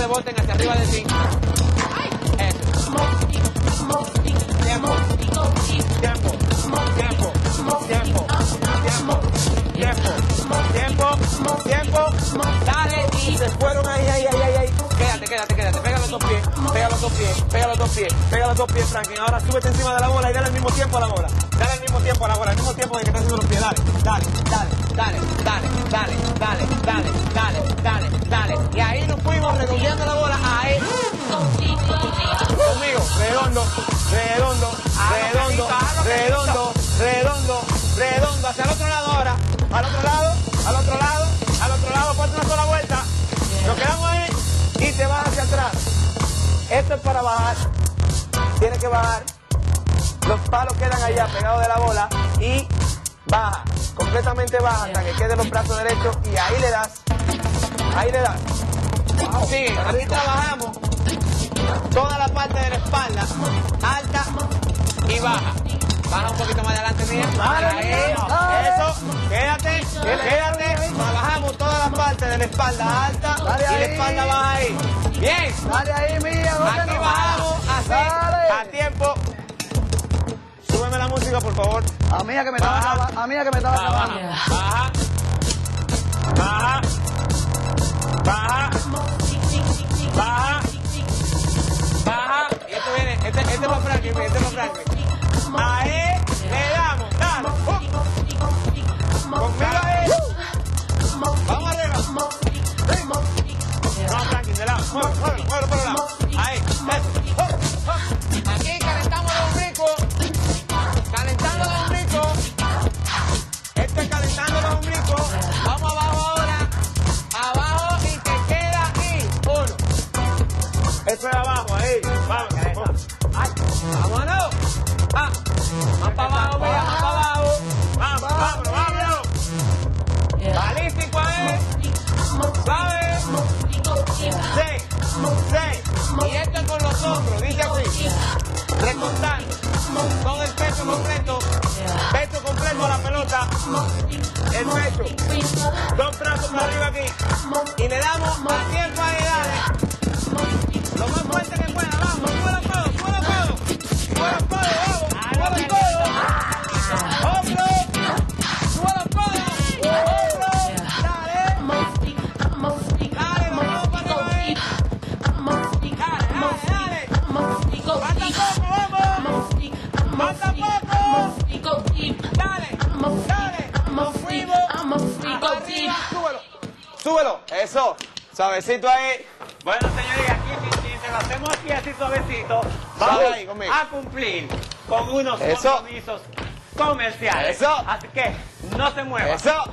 reboten hacia arriba de ti. Eso. Tiempo. Tiempo. Tiempo. Tiempo. Tiempo. Tiempo. Tiempo. Dale. Y se fueron ahí. Quédate. Pega los dos pies. Pega los dos pies, Franklin. Ahora súbete encima de la bola y dale al mismo tiempo a la bola. Dale al mismo tiempo a la bola, al mismo tiempo de que estás haciendo los pies. Dale. Y ahí nos fuimos redondeando la bola. Ahí. Conmigo. Redondo. Hacia el otro lado ahora. Al otro lado. Ponte una sola vuelta. Nos quedamos ahí y te vas hacia atrás. Esto es para bajar. Tienes que bajar. Los palos quedan allá pegados de la bola y baja. Completamente baja hasta que queden los brazos derechos y ahí le das. Sí, aquí trabajamos toda la parte de la espalda, alta y baja. Baja un poquito más adelante, mía. Ahí, eso, quédate. Trabajamos toda la parte de la espalda alta y la espalda baja ahí. Bien. Dale ahí, mía. Aquí bajamos, así, a tiempo. Súbeme la música, por favor. A mí que me estaba acabando. Baja. Y esto viene, este es para Franklin. Ahí, le damos, dale. Conmigo ahí. Vamos arriba. No, Franklin, de lado. Muévelo por el lado. Ahí, eso. Aquí calentando los ombligos. Esto es calentando los ombligos. Vamos abajo ahora. Abajo y te queda ahí. Uno. Eso es abajo, ahí. Vamos. Vámonos. Más para abajo, mira, más para abajo. Vámonos. Balístico ahí. ¿Sabes? 6. Y esto es con los hombros, dice así. Recortar. Con el pecho completo. Pecho completo a la pelota. El pecho. Dos brazos para arriba aquí. Y le damos a tiempo ahí, dale. Lo más fuerte que pueda, vamos. Sube los codos. Hombro. Sube los codos. Hombro. Dale, vamos para arriba ahí. Dale. Falta poco. Dale. Nos fuimos. Arriba. Súbelo. Eso. Suavecito ahí. Bueno, señores, aquí si lo hacemos aquí así suavecito, Vamos vamos a cumplir con unos compromisos comerciales. Eso. Así que no se muevan. Eso.